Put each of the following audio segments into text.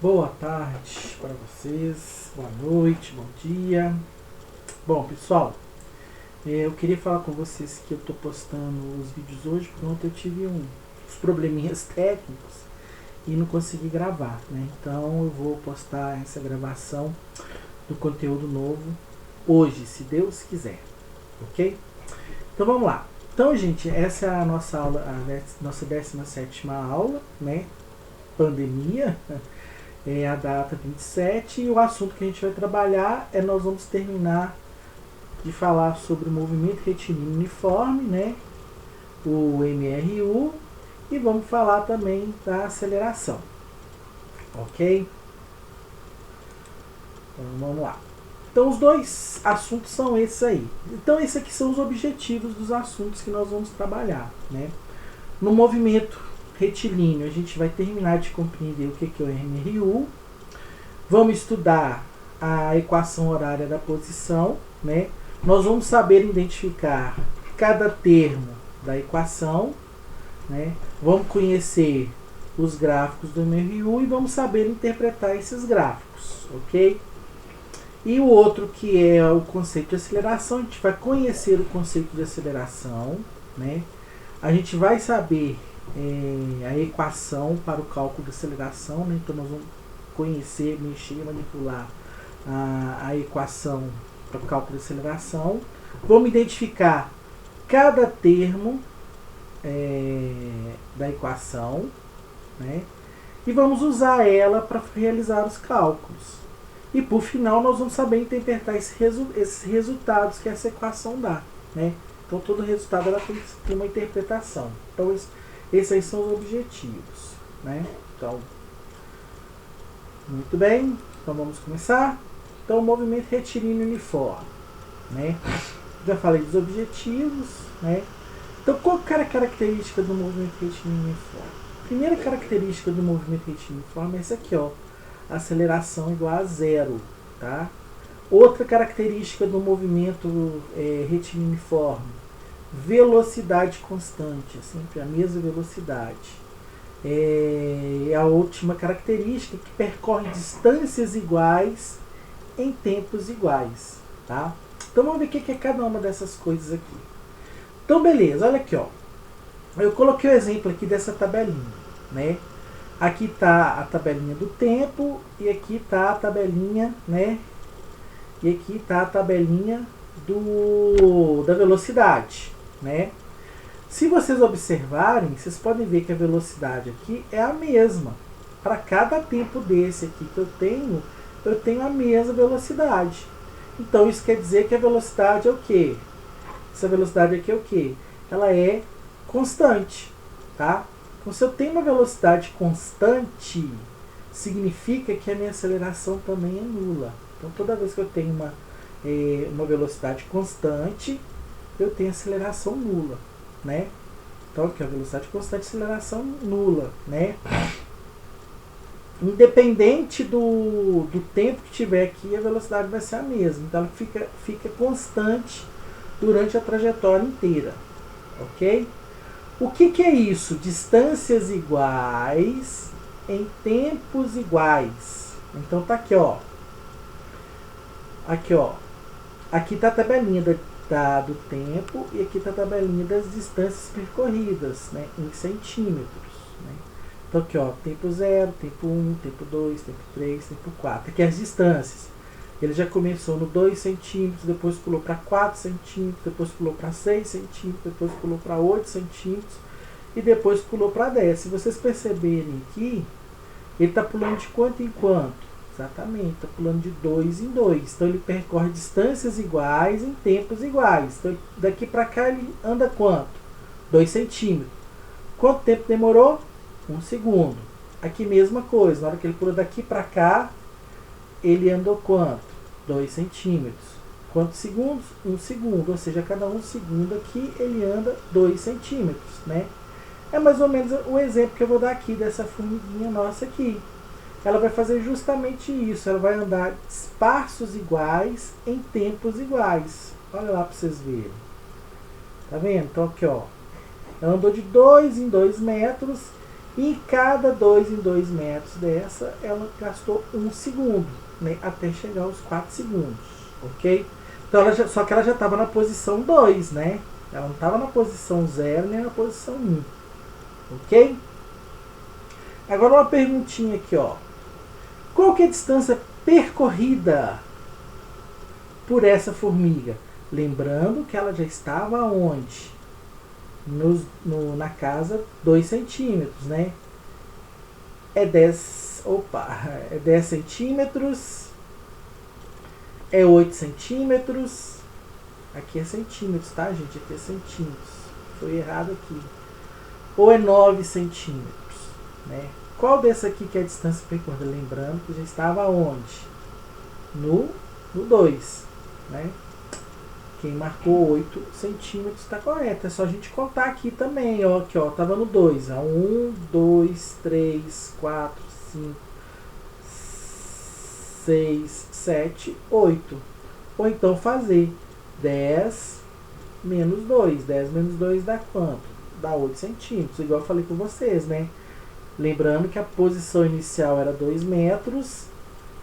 Boa tarde para vocês, boa noite, bom dia. Bom, pessoal, eu queria falar com vocês que eu estou postando os vídeos hoje porque ontem eu tive uns probleminhas técnicos e não consegui gravar, né? Então eu vou postar essa gravação do conteúdo novo hoje, se Deus quiser, ok? Então vamos lá. Então, gente, essa é a nossa aula, a nossa 17ª aula, né? Pandemia. É a data 27 e o assunto que a gente vai trabalhar nós vamos terminar de falar sobre o movimento retilíneo uniforme, né? O MRU, e vamos falar também da aceleração, ok? Então vamos lá. Então os dois assuntos são esses aí. Então esses aqui são os objetivos dos assuntos que nós vamos trabalhar, né? No movimento retilíneo, a gente vai terminar de compreender o que é o MRU. Vamos estudar a equação horária da posição, né? Nós vamos saber identificar cada termo da equação, né? Vamos conhecer os gráficos do MRU e vamos saber interpretar esses gráficos, ok? E o outro, que é o conceito de aceleração, a gente vai conhecer o conceito de aceleração, né? A gente vai saber a equação para o cálculo de aceleração, né? Então nós vamos conhecer, mexer, manipular a equação para o cálculo de aceleração. Vamos identificar cada termo da equação, né? E vamos usar ela para realizar os cálculos. E por final nós vamos saber interpretar esses resultados que essa equação dá, né? Então todo resultado ela tem uma interpretação. Então esses aí são os objetivos, né? Então, muito bem. Então vamos começar. Então o movimento retilíneo uniforme, né? Já falei dos objetivos, né? Então qual que era a característica do movimento retilíneo uniforme? A primeira característica do movimento retilíneo uniforme é essa aqui, ó. Aceleração igual a zero, tá? Outra característica do movimento retilíneo uniforme, velocidade constante, é sempre a mesma velocidade. A última característica que percorre distâncias iguais em tempos iguais, tá? Então vamos ver o que é cada uma dessas coisas aqui. Então beleza, olha aqui, ó. Eu coloquei o exemplo aqui dessa tabelinha, né? Aqui está a tabelinha do tempo e aqui está a tabelinha, né? E aqui está a tabelinha da velocidade, né? Se vocês observarem, vocês podem ver que a velocidade aqui é a mesma. Para cada tempo desse aqui que eu tenho a mesma velocidade. Então isso quer dizer que a velocidade é o quê? Essa velocidade aqui é o quê? Ela é constante, tá? Então, se eu tenho uma velocidade constante, significa que a minha aceleração também é nula. Então, toda vez que eu tenho uma velocidade constante, eu tenho aceleração nula, né? Então, aqui, a velocidade constante, aceleração nula, né? Independente do tempo que tiver aqui, a velocidade vai ser a mesma. Então, ela fica constante durante a trajetória inteira, ok? O que é isso? Distâncias iguais em tempos iguais. Então tá aqui, ó. Aqui, ó. Aqui tá a tabelinha do tempo e aqui tá a tabelinha das distâncias percorridas, né, em centímetros, né? Então aqui, ó, tempo 0, tempo 1, tempo 2, tempo 3, tempo 4. Aqui as distâncias. Ele já começou no 2 centímetros, depois pulou para 4 centímetros, depois pulou para 6 centímetros, depois pulou para 8 centímetros e depois pulou para 10. Se vocês perceberem aqui, ele está pulando de quanto em quanto? Exatamente, está pulando de 2 em 2. Então ele percorre distâncias iguais em tempos iguais. Então daqui para cá ele anda quanto? 2 centímetros. Quanto tempo demorou? 1 segundo. Aqui mesma coisa, na hora que ele pula daqui para cá, ele andou quanto? 2 centímetros. Quantos segundos? 1 segundo. Ou seja, cada 1 segundo aqui ele anda 2 centímetros, né? É mais ou menos o exemplo que eu vou dar aqui dessa formiguinha nossa aqui. Ela vai fazer justamente isso. Ela vai andar espaços iguais em tempos iguais. Olha lá para vocês verem. Tá vendo? Então aqui, ó. Ela andou de 2 em 2 metros E cada 2 em 2 metros dessa, ela gastou 1 segundo, né, até chegar aos 4 segundos, ok? Então, só que ela já estava na posição 2, né? Ela não estava na posição 0 nem na posição 1, ok? Agora uma perguntinha aqui, ó. Qual que é a distância percorrida por essa formiga? Lembrando que ela já estava onde? Na casa 2 centímetros, né? É 10 centímetros, é 8 centímetros, aqui é centímetros, tá, gente? Aqui é centímetros, foi errado aqui. Ou é 9 centímetros, né? Qual dessa aqui que é a distância percorrida? Lembrando que já estava onde? No 2, né? Quem marcou 8 centímetros está correto. É só a gente contar aqui também, ó. Aqui, ó, tava no 2. 1, 2, 3, 4, 5, 6, 7, 8. Ou então fazer 10 menos 2. 10 menos 2 dá quanto? Dá 8 centímetros, igual eu falei com vocês, né? Lembrando que a posição inicial era 2 metros.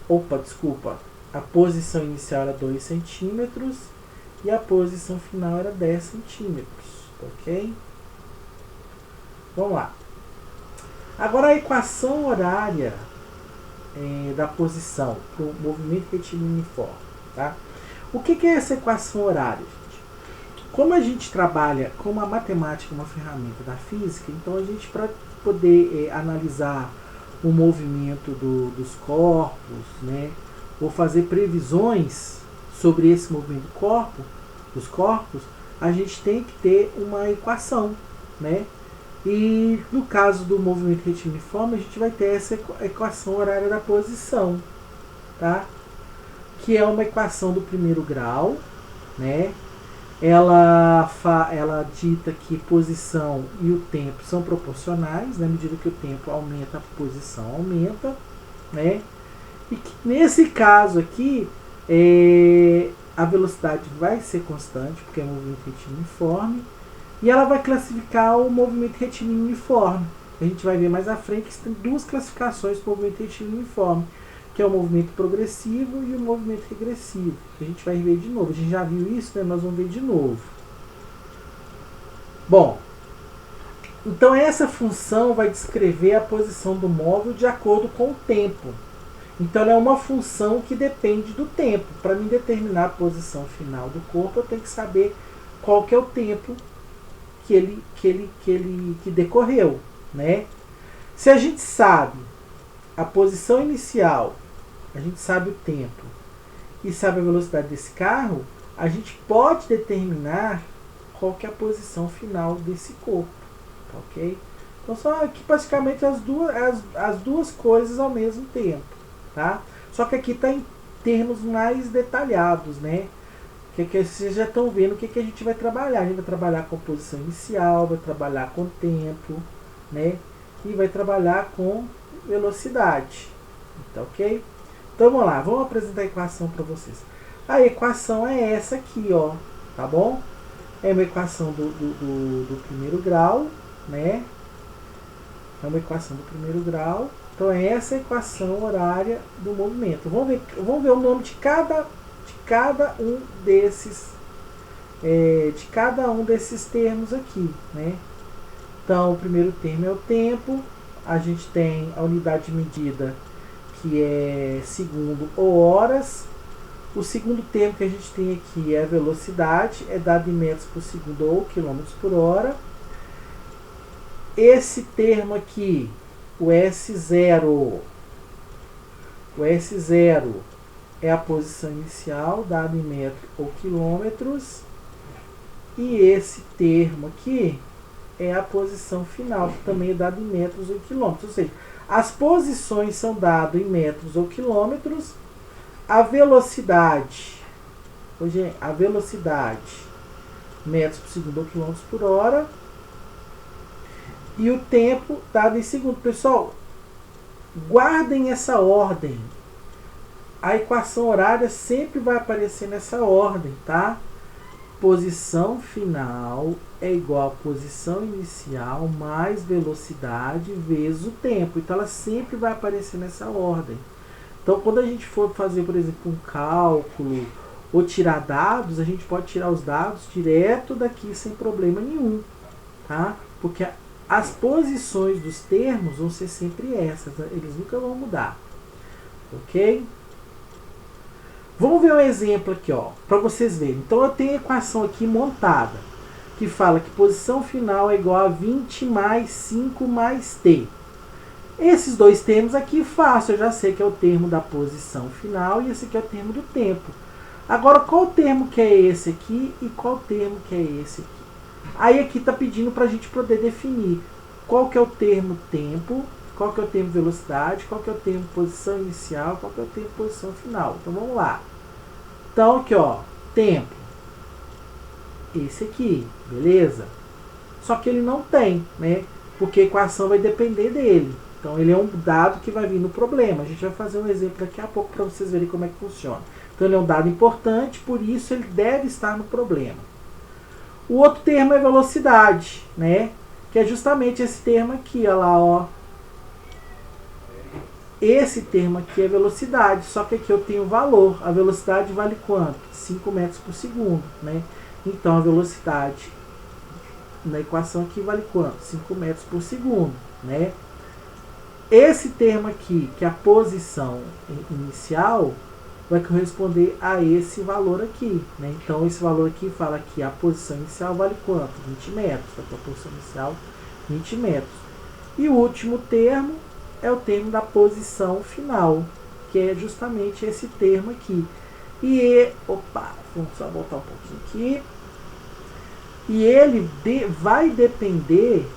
Opa, desculpa. A posição inicial era 2 centímetros. E a posição final era 10 centímetros, ok? Vamos lá. Agora a equação horária da posição para o movimento retilíneo uniforme, tá? O que é essa equação horária, gente? Como a gente trabalha com a matemática, uma ferramenta da física, então a gente, para poder analisar o movimento dos corpos, né, ou fazer previsões sobre esse movimento dos corpos, a gente tem que ter uma equação, né? E no caso do movimento retilíneo uniforme, a gente vai ter essa equação horária da posição, tá? Que é uma equação do primeiro grau, né? Ela dita que posição e o tempo são proporcionais, na medida que o tempo aumenta, a posição aumenta, né? E que nesse caso aqui, a velocidade vai ser constante, porque é um movimento retilíneo uniforme, e ela vai classificar o movimento retilíneo uniforme. A gente vai ver mais à frente que tem duas classificações para o movimento retilíneo uniforme, que é o movimento progressivo e o movimento regressivo. A gente vai ver de novo. A gente já viu isso, né? Nós vamos ver de novo. Bom, então essa função vai descrever a posição do móvel de acordo com o tempo. Então ela é uma função que depende do tempo. Para mim determinar a posição final do corpo, eu tenho que saber qual que é o tempo que decorreu, né? Se a gente sabe a posição inicial, a gente sabe o tempo e sabe a velocidade desse carro, a gente pode determinar qual que é a posição final desse corpo, ok? Então são aqui praticamente as duas coisas ao mesmo tempo, tá? Só que aqui está em termos mais detalhados, né? Que vocês já estão vendo o que a gente vai trabalhar. A gente vai trabalhar com posição inicial, vai trabalhar com tempo, né? E vai trabalhar com velocidade, tá ok? Então vamos lá, vamos apresentar a equação para vocês. A equação é essa aqui, ó, tá bom? É uma equação do primeiro grau, né? É uma equação do primeiro grau. Então é essa a equação horária do movimento. Vamos ver o nome de cada um desses termos aqui, né? Então o primeiro termo é o tempo. A gente tem a unidade de medida, que é segundo ou horas. O segundo termo que a gente tem aqui é a velocidade, é dado em metros por segundo ou quilômetros por hora. Esse termo aqui, o S0, é a posição inicial, dado em metros ou quilômetros. E esse termo aqui é a posição final, que também é dado em metros ou quilômetros. Ou seja, as posições são dadas em metros ou quilômetros. A velocidade, metros por segundo ou quilômetros por hora. E o tempo dado em segundo. Pessoal, guardem essa ordem. A equação horária sempre vai aparecer nessa ordem, tá? posição final é igual a posição inicial mais velocidade vezes o tempo. Então ela sempre vai aparecer nessa ordem. Então quando a gente for fazer, por exemplo, um cálculo ou tirar dados, a gente pode tirar os dados direto daqui sem problema nenhum, tá? Porque as posições dos termos vão ser sempre essas, eles nunca vão mudar, ok? Vamos ver um exemplo aqui, ó, para vocês verem. Então eu tenho a equação aqui montada, que fala que posição final é igual a 20 mais 5 mais t. Esses dois termos aqui, fácil, eu já sei que é o termo da posição final e esse aqui é o termo do tempo. Agora, qual termo que é esse aqui e qual termo que é esse aqui? Aí aqui está pedindo para a gente poder definir qual que é o termo tempo, qual que é o termo velocidade, qual que é o termo posição inicial, qual que é o termo posição final. Então vamos lá. Então aqui, ó, tempo. Esse aqui, beleza? Só que ele não tem, né? Porque a equação vai depender dele. Então ele é um dado que vai vir no problema. A gente vai fazer um exemplo daqui a pouco para vocês verem como é que funciona. Então ele é um dado importante, por isso ele deve estar no problema. O outro termo é velocidade, né? Que é justamente esse termo aqui, olha lá, ó. Esse termo aqui é velocidade, só que aqui eu tenho valor. A velocidade vale quanto? 5 metros por segundo, né? Então a velocidade na equação aqui vale quanto? 5 metros por segundo, né? Esse termo aqui, que é a posição inicial, vai corresponder a esse valor aqui, né? Então esse valor aqui fala que a posição inicial vale quanto? 20 metros, tá? A posição inicial 20 metros. E o último termo é o termo da posição final, que é justamente esse termo aqui. Opa, vamos só voltar um pouquinho aqui. E ele vai depender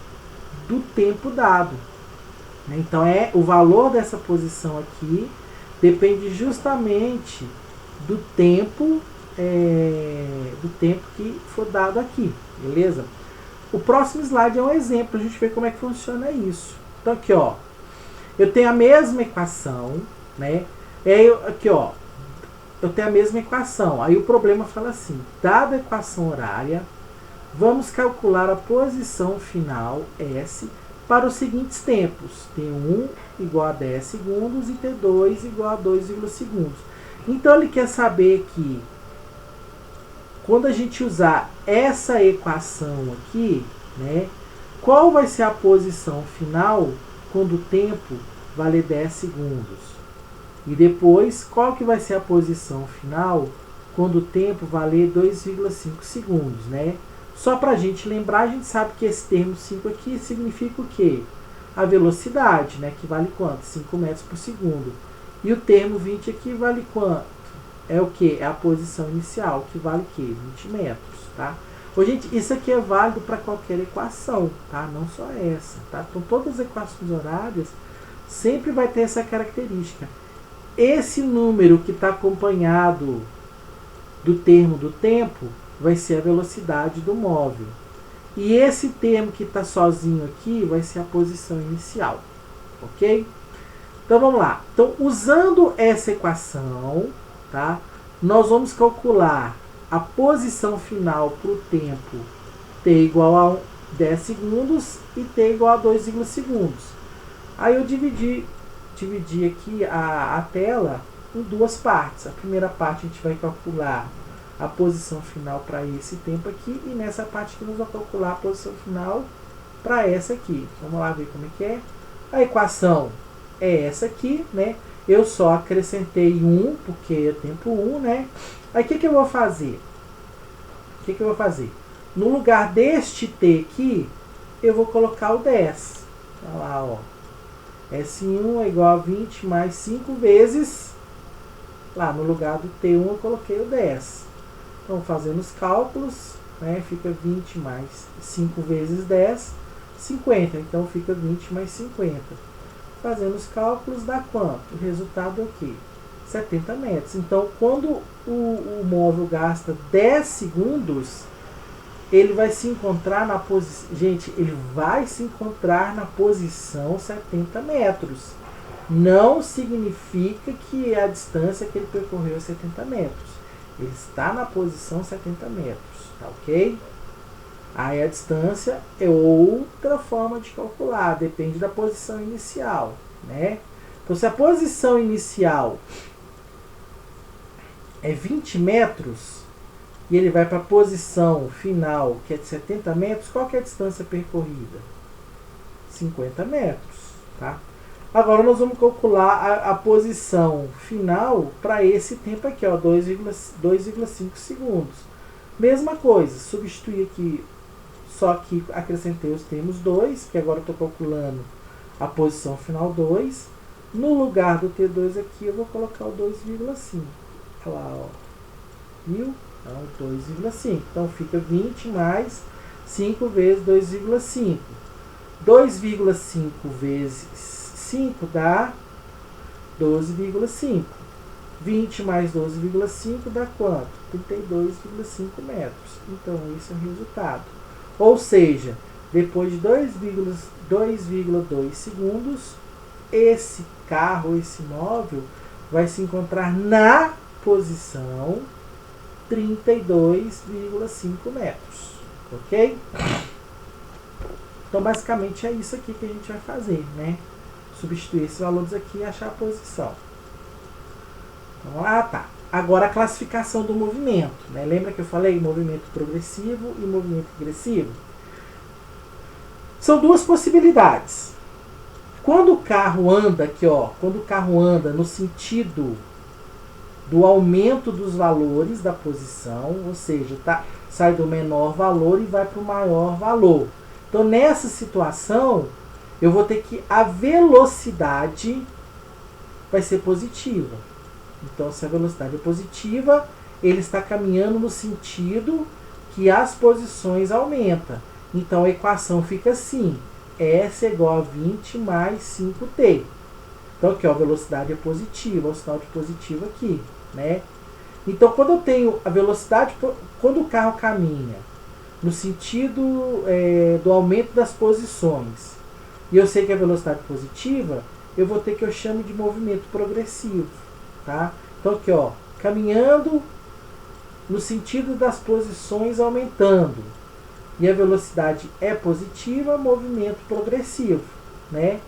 do tempo dado. Então o valor dessa posição aqui depende justamente do tempo que for dado aqui, beleza? O próximo slide é um exemplo, a gente vê como é que funciona isso. Então aqui, ó, eu tenho a mesma equação, né? Aqui, ó, eu tenho a mesma equação. Aí o problema fala assim: dada a equação horária, vamos calcular a posição final S para os seguintes tempos: T1 igual a 10 segundos e T2 igual a 2, segundos. Então ele quer saber que quando a gente usar essa equação aqui, né, qual vai ser a posição final quando o tempo valer 10 segundos? E depois, qual que vai ser a posição final quando o tempo valer 2,5 segundos, né? Só para a gente lembrar, a gente sabe que esse termo 5 aqui significa o quê? A velocidade, né? Que vale quanto? 5 metros por segundo. E o termo 20 aqui vale quanto? É o quê? É a posição inicial, que vale o quê? 20 metros, tá? Ô, gente, isso aqui é válido para qualquer equação, tá? Não só essa, tá? Então, todas as equações horárias sempre vai ter essa característica. Esse número que está acompanhado do termo do tempo vai ser a velocidade do móvel. E esse termo que está sozinho aqui vai ser a posição inicial, ok? Então vamos lá. Então, usando essa equação, tá? Nós vamos calcular a posição final para o tempo t igual a 10 segundos e t igual a 2, segundos. Aí eu dividi aqui a tela em duas partes. A primeira parte a gente vai calcular a posição final para esse tempo aqui, e nessa parte aqui nós vamos calcular a posição final para essa aqui. Vamos lá ver como é que é. A equação é essa aqui, né? Eu só acrescentei 1, porque é tempo 1, né? Aí o que eu vou fazer? No lugar deste t aqui, eu vou colocar o 10. Olha lá, ó. S1 é igual a 20 mais 5 vezes, lá no lugar do T1 eu coloquei o 10. Então, fazendo os cálculos, né, fica 20 mais 5 vezes 10, 50. Então, fica 20 mais 50. Fazendo os cálculos, dá quanto? O resultado é o quê? 70 metros. Então, quando o móvel gasta 10 segundos, ele vai se encontrar na posição... Gente, ele vai se encontrar na posição 70 metros. Não significa que a distância que ele percorreu é 70 metros. Ele está na posição 70 metros, tá ok? Aí a distância é outra forma de calcular, depende da posição inicial, né? Então, se a posição inicial é 20 metros e ele vai para a posição final, que é de 70 metros, qual que é a distância percorrida? 50 metros, tá? Agora nós vamos calcular a posição final para esse tempo aqui, ó, 2,5 segundos. Mesma coisa, substituir aqui, só que acrescentei os termos 2, que agora eu estou calculando a posição final 2. No lugar do T2 aqui, eu vou colocar o 2,5. Olha lá, ó. Viu? Então, 2,5. Então, fica 20 mais 5 vezes 2,5. 2,5 vezes 5 dá 12,5. 20 mais 12,5 dá quanto? 32,5 metros. Então, esse é o resultado. Ou seja, depois de 2,2 segundos, esse carro, esse móvel, vai se encontrar na posição 32,5 metros. Ok? Então, basicamente, é isso aqui que a gente vai fazer, né? Substituir esses valores aqui e achar a posição. Então, tá. Agora, a classificação do movimento, né? Lembra que eu falei movimento progressivo e movimento regressivo? São duas possibilidades. Quando o carro anda aqui, ó, quando o carro anda no sentido do aumento dos valores da posição, ou seja, sai do menor valor e vai para o maior valor. Então, nessa situação, eu vou ter que a velocidade vai ser positiva. Então, se a velocidade é positiva, ele está caminhando no sentido que as posições aumentam. Então, a equação fica assim. S é igual a 20 mais 5t. Então, aqui, ó, a velocidade é positiva, o sinal de positivo aqui, né? Então, quando eu tenho a velocidade, quando o carro caminha no sentido do aumento das posições, e eu sei que a velocidade é positiva, eu vou ter que eu chamo de movimento progressivo, tá? Então, aqui, ó, caminhando no sentido das posições aumentando, e a velocidade é positiva, movimento progressivo, né?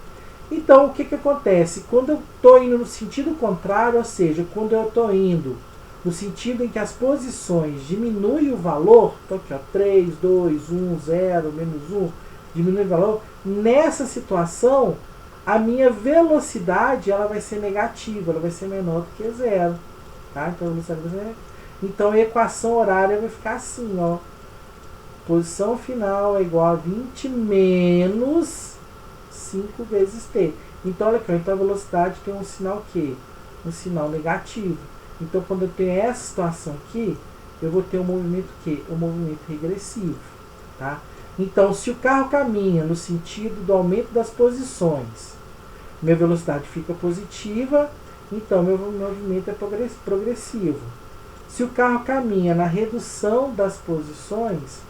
Então, o que que acontece? Quando eu estou indo no sentido contrário, ou seja, quando eu estou indo no sentido em que as posições diminuem o valor, então aqui, ó, 3, 2, 1, 0, menos 1, diminui o valor, nessa situação, a minha velocidade ela vai ser negativa, ela vai ser menor do que zero, tá? Então, a velocidade vai ser... então a equação horária vai ficar assim, ó. Posição final é igual a 20 menos 5 vezes t. Então, olha aqui, então a velocidade tem um sinal Q, um sinal negativo. Então, quando eu tenho essa situação aqui, eu vou ter um movimento Q, um movimento regressivo, tá? Então, se o carro caminha no sentido do aumento das posições, minha velocidade fica positiva, então meu movimento é progressivo. Se o carro caminha na redução das posições,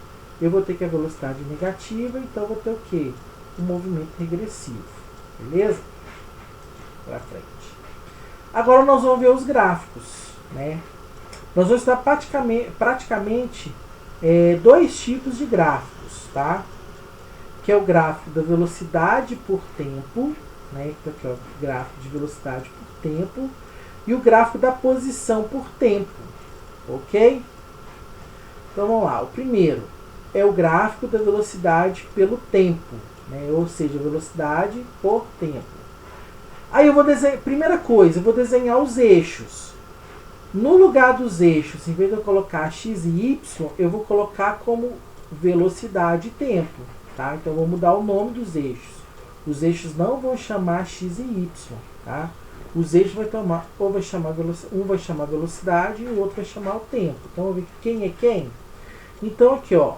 eu vou ter que a velocidade negativa, então eu vou ter o quê? Um movimento regressivo. Beleza? Para frente. Agora nós vamos ver os gráficos, né? Nós vamos estudar praticamente dois tipos de gráficos, tá? Que é o gráfico da velocidade por tempo, né? Então aqui, ó, gráfico de velocidade por tempo, e o gráfico da posição por tempo, ok? Então vamos lá. O primeiro é o gráfico da velocidade pelo tempo, né? Ou seja, velocidade por tempo. Aí eu vou desenhar, primeira coisa, eu vou desenhar os eixos. No lugar dos eixos, em vez de eu colocar x e y, eu vou colocar como velocidade e tempo, tá? Então eu vou mudar o nome dos eixos. Os eixos não vão chamar x e y, tá? Os eixos vai tomar, ou vai chamar um vai chamar velocidade e o outro vai chamar o tempo. Então vamos ver quem é quem. Então aqui, ó,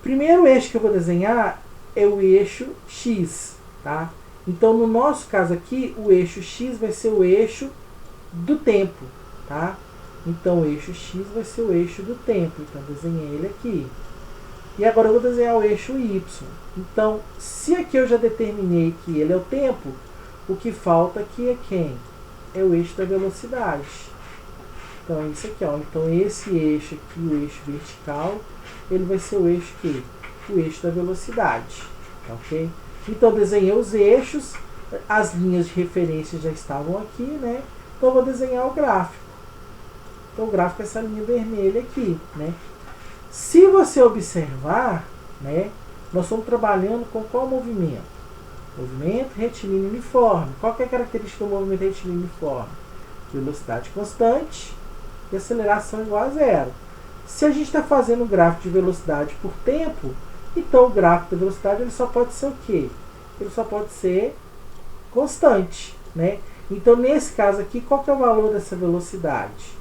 primeiro eixo que eu vou desenhar é o eixo x, tá? Então, no nosso caso aqui, o eixo x vai ser o eixo do tempo, tá? Então, o eixo x vai ser o eixo do tempo. Então, desenhei ele aqui. E agora eu vou desenhar o eixo y. Então, se aqui eu já determinei que ele é o tempo, o que falta aqui é quem? É o eixo da velocidade. Então é isso aqui, ó. Então esse eixo aqui, o eixo vertical, ele vai ser o eixo que? O eixo da velocidade, tá, ok? Então desenhei os eixos, as linhas de referência já estavam aqui, né? Então eu vou desenhar o gráfico. Então o gráfico é essa linha vermelha aqui, né? Se você observar, né, nós estamos trabalhando com qual movimento? Movimento retilíneo uniforme. Qual que é a característica do movimento retilíneo uniforme? Velocidade constante e aceleração igual a zero. Se a gente está fazendo um gráfico de velocidade por tempo, então o gráfico da velocidade ele só pode ser o quê? Ele só pode ser constante, né? Então nesse caso aqui, qual que é o valor dessa velocidade?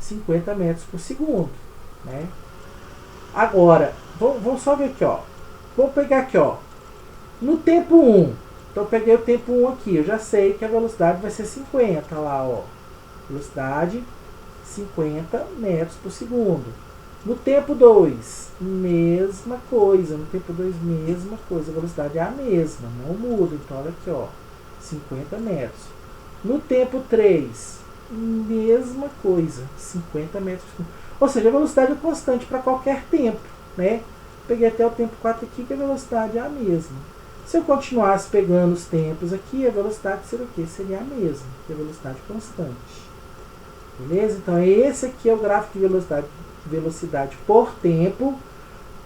50 metros por segundo, né? Agora, vamos só ver aqui, ó. Vamos pegar aqui, ó. No tempo 1, então eu peguei o tempo 1 aqui, eu já sei que a velocidade vai ser 50 lá, ó. Velocidade 50 metros por segundo. No tempo 2, mesma coisa. No tempo 2, mesma coisa. A velocidade é a mesma, não muda. Então, olha aqui, ó, 50 metros. No tempo 3, mesma coisa, 50 metros por segundo. Ou seja, a velocidade é constante para qualquer tempo, né? Peguei até o tempo 4 aqui, que a velocidade é a mesma. Se eu continuasse pegando os tempos aqui, a velocidade seria o quê? Seria a mesma, que é a velocidade constante. Beleza? Então, esse aqui é o gráfico de velocidade por tempo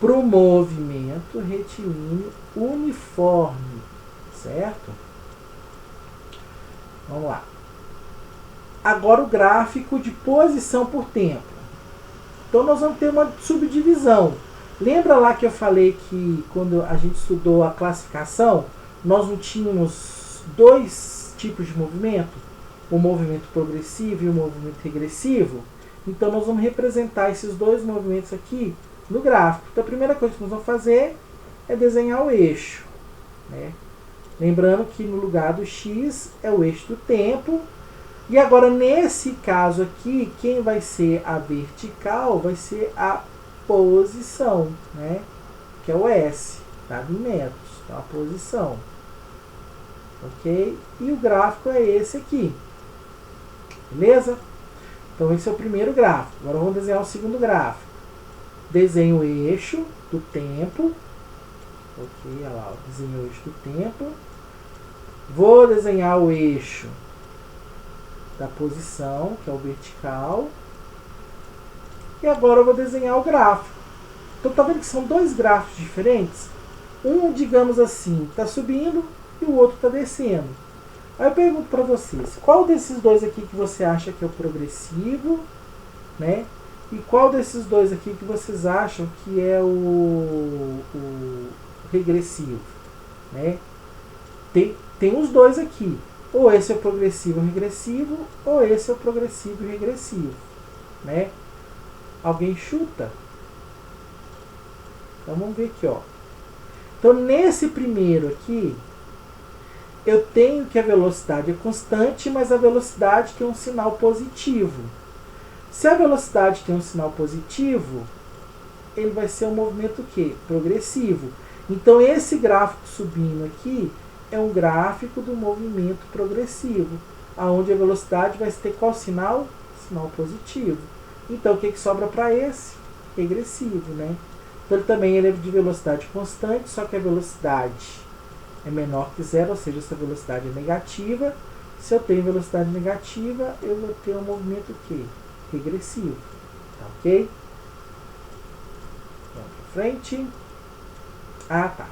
para o movimento retilíneo uniforme. Certo? Vamos lá. Agora o gráfico de posição por tempo. Então, nós vamos ter uma subdivisão. Lembra lá que eu falei que quando a gente estudou a classificação, nós não tínhamos dois tipos de movimento? O movimento progressivo e o movimento regressivo? Então nós vamos representar esses dois movimentos aqui no gráfico. Então a primeira coisa que nós vamos fazer é desenhar o eixo, né? Lembrando que no lugar do X é o eixo do tempo. E agora nesse caso aqui, quem vai ser a vertical vai ser a posição, né? Que é o S, dado em metros, então a posição. Ok? E o gráfico é esse aqui. Beleza? Então esse é o primeiro gráfico. Agora vamos desenhar o segundo gráfico. Desenho o eixo do tempo. Ok, olha lá, desenho o eixo do tempo. Vou desenhar o eixo da posição, que é o vertical. E agora eu vou desenhar o gráfico. Então tá vendo que são dois gráficos diferentes? Um, digamos assim, está subindo e o outro está descendo. Aí eu pergunto para vocês, qual desses dois aqui que você acha que é o progressivo, né? E qual desses dois aqui que vocês acham que é o regressivo, né? Tem os dois aqui. Ou esse é o progressivo e regressivo, ou esse é o progressivo e regressivo, né? Alguém chuta? Então vamos ver aqui, ó. Então nesse primeiro aqui, eu tenho que a velocidade é constante, mas a velocidade tem um sinal positivo. Se a velocidade tem um sinal positivo, ele vai ser um movimento o quê? Progressivo. Então esse gráfico subindo aqui é um gráfico do movimento progressivo, aonde a velocidade vai ter qual sinal? Sinal positivo. Então o que sobra para esse? Regressivo, né? Então ele é de velocidade constante, só que a velocidade é menor que zero, ou seja, essa velocidade é negativa. Se eu tenho velocidade negativa, eu vou ter um movimento o quê? Regressivo. Tá, ok? Vamos para frente. Ah, tá.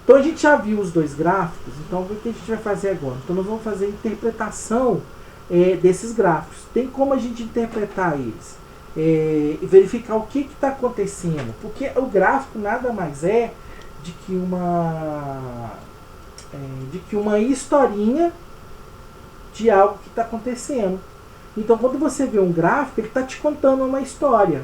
Então a gente já viu os dois gráficos, então o que a gente vai fazer agora? Então nós vamos fazer a interpretação desses gráficos. Tem como a gente interpretar eles? E verificar o que está acontecendo. Porque o gráfico nada mais é de que uma historinha de algo que está acontecendo. Então quando você vê um gráfico, ele está te contando uma história.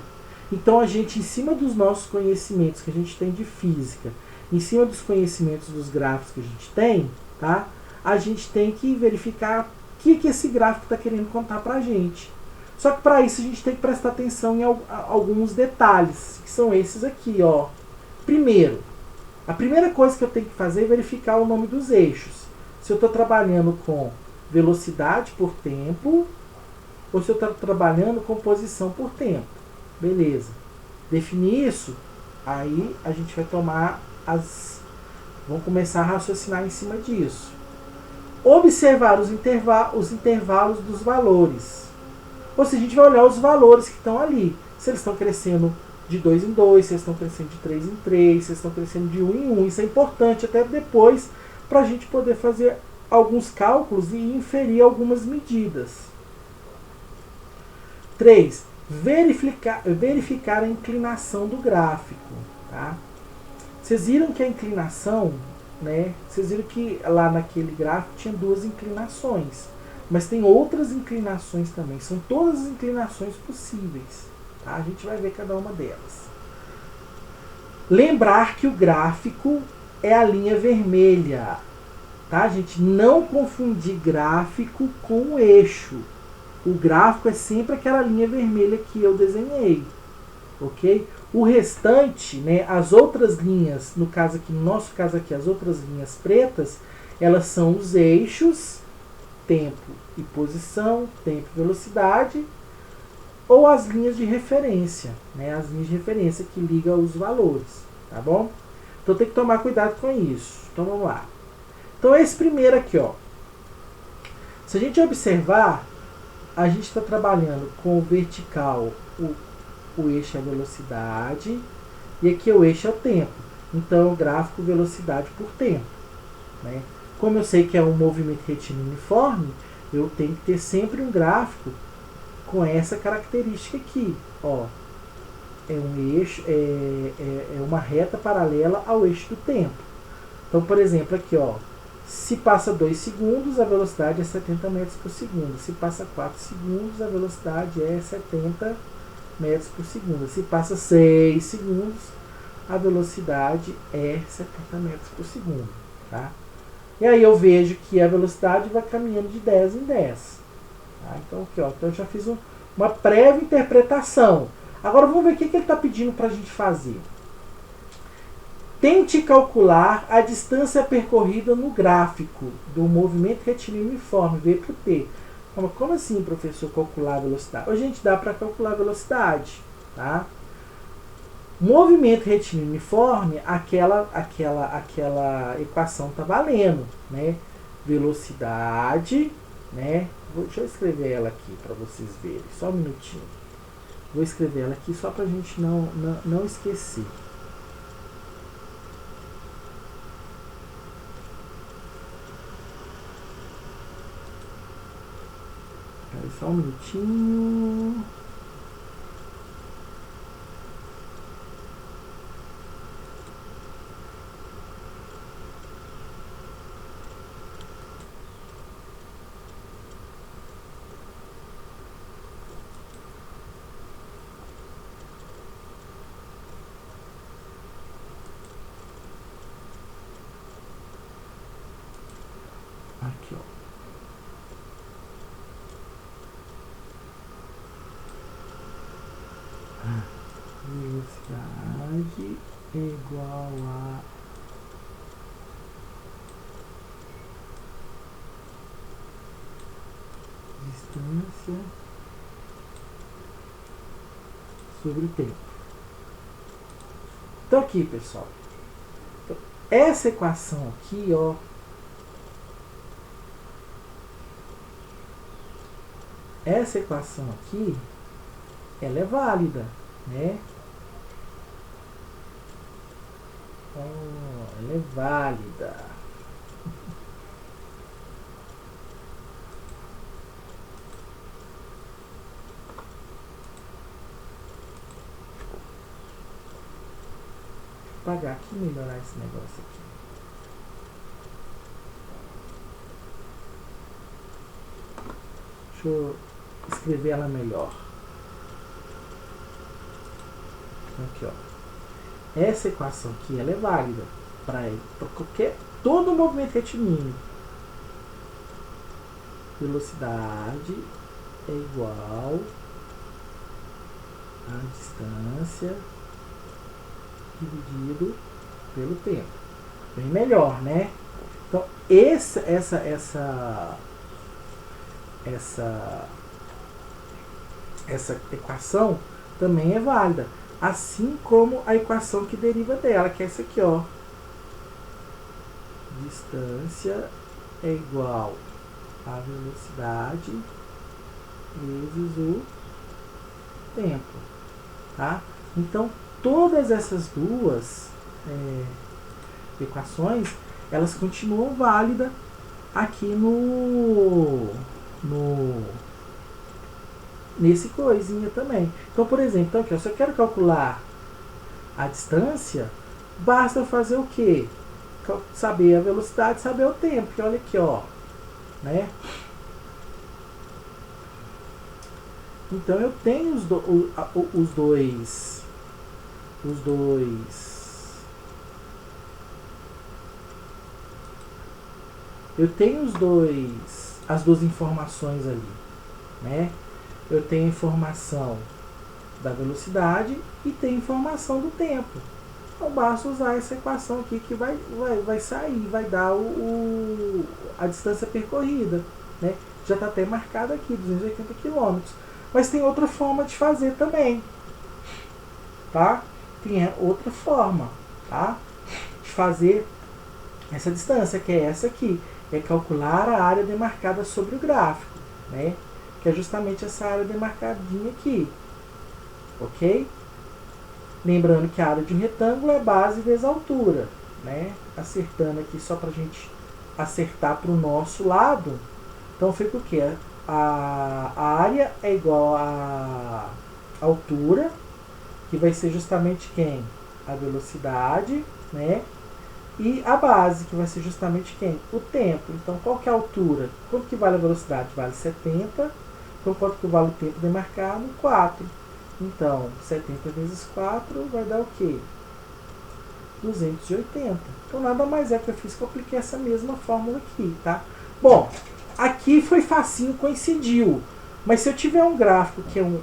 Então a gente, em cima dos nossos conhecimentos que a gente tem de física, em cima dos conhecimentos dos gráficos que a gente tem, tá? A gente tem que verificar o que esse gráfico está querendo contar para a gente. Só que para isso a gente tem que prestar atenção em alguns detalhes, que são esses aqui, ó. Primeiro, a primeira coisa que eu tenho que fazer é verificar o nome dos eixos. Se eu estou trabalhando com velocidade por tempo ou se eu estou trabalhando com posição por tempo. Beleza. Definir isso, aí a gente vai tomar vamos começar a raciocinar em cima disso. Observar os intervalos dos valores. Ou seja, a gente vai olhar os valores que estão ali. Se eles estão crescendo de 2 em 2, se eles estão crescendo de 3 em 3, se eles estão crescendo de 1 em 1. Isso é importante até depois para a gente poder fazer alguns cálculos e inferir algumas medidas. 3. Verificar a inclinação do gráfico. Tá? Vocês viram que a inclinação, né? Vocês viram que lá naquele gráfico tinha 2 inclinações. Mas tem outras inclinações também. São todas as inclinações possíveis. Tá? A gente vai ver cada uma delas. Lembrar que o gráfico é a linha vermelha. Tá, gente? Não confundir gráfico com o eixo. O gráfico é sempre aquela linha vermelha que eu desenhei. Ok? O restante, né, as outras linhas, no nosso caso aqui, as outras linhas pretas, elas são os eixos, tempo e posição, tempo e velocidade, ou as linhas de referência, né, as linhas de referência que ligam os valores, tá bom? Então tem que tomar cuidado com isso. Então vamos lá. Então esse primeiro aqui, ó. Se a gente observar, a gente está trabalhando com o vertical, o eixo é a velocidade, e aqui o eixo é o tempo. Então, o gráfico velocidade por tempo. Né? Como eu sei que é um movimento retilíneo uniforme, eu tenho que ter sempre um gráfico com essa característica aqui. Ó, é um eixo, é uma reta paralela ao eixo do tempo. Então, por exemplo, aqui, ó, se passa 2 segundos, a velocidade é 70 metros por segundo. Se passa 4 segundos, a velocidade é 70 metros por segundo. Se passa 6 segundos, a velocidade é 70 metros por segundo. Tá? E aí eu vejo que a velocidade vai caminhando de 10 em 10. Tá? Então, aqui, ó, então eu já fiz uma prévia interpretação. Agora vamos ver o que ele está pedindo para a gente fazer. Tente calcular a distância percorrida no gráfico do movimento retilíneo uniforme, V por T. Como assim, professor, calcular a velocidade? A gente dá para calcular a velocidade. Tá? Movimento retilíneo uniforme, aquela equação está valendo. Né? Velocidade, né? Deixa eu escrever ela aqui para vocês verem. Só um minutinho. Vou escrever ela aqui só para a gente não esquecer. Só um minutinho. Aqui, ó. Velocidade é igual a distância sobre o tempo. Então aqui, pessoal, essa equação aqui, ó, essa equação aqui, ela é válida, né? Ela é válida. Vou apagar aqui e melhorar esse negócio aqui. Deixa eu escrever ela melhor. Aqui, ó. Essa equação aqui, ela é válida para todo movimento retilíneo. Velocidade é igual a distância dividido pelo tempo. Bem melhor, né? Então, essa essa equação também é válida. Assim como a equação que deriva dela, que é essa aqui, ó. Distância é igual a velocidade vezes o tempo, tá? Então, todas essas duas equações, elas continuam válidas aqui nesse coisinha também. Então, por exemplo, então aqui, se eu quero calcular a distância, basta eu fazer o quê? Saber a velocidade, saber o tempo. Que olha aqui, ó, né? Então eu tenho os dois eu tenho as duas informações ali, né? Eu tenho a informação da velocidade e tenho a informação do tempo. Então basta usar essa equação aqui que vai sair, vai dar a distância percorrida, né? Já está até marcado aqui, 280 km. Mas tem outra forma de fazer também, tá? Tem outra forma, tá? De fazer essa distância, que é essa aqui. É calcular a área demarcada sobre o gráfico, né? Que é justamente essa área demarcadinha aqui, ok? Lembrando que a área de um retângulo é base vezes altura, né? Acertando aqui só para a gente acertar para o nosso lado. Então fica o quê? A área é igual à altura, que vai ser justamente quem? A velocidade, né? E a base, que vai ser justamente quem? O tempo. Então, qual que é a altura? Quanto que vale a velocidade? Vale 70. Então, quanto que vale o tempo demarcado? 4. Então, 70 vezes 4 vai dar o quê? 280. Então, nada mais é que eu fiz que eu apliquei essa mesma fórmula aqui, tá? Bom, aqui foi facinho, coincidiu. Mas se eu tiver um gráfico que é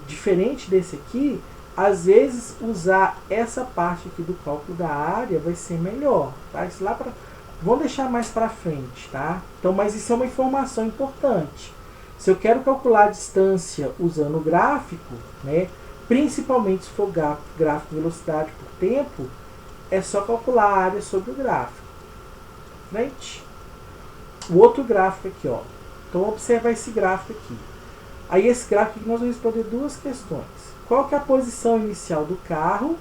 diferente desse aqui, às vezes usar essa parte aqui do cálculo da área vai ser melhor, tá? Isso lá para vou deixar mais para frente, tá? Então, mas isso é uma informação importante. Se eu quero calcular a distância usando o gráfico, né, principalmente se for gráfico velocidade por tempo, é só calcular a área sobre o gráfico. Frente. O outro gráfico aqui, ó. Então, observa esse gráfico aqui. Aí, esse gráfico aqui nós vamos responder duas questões. Qual que é a posição inicial do carro,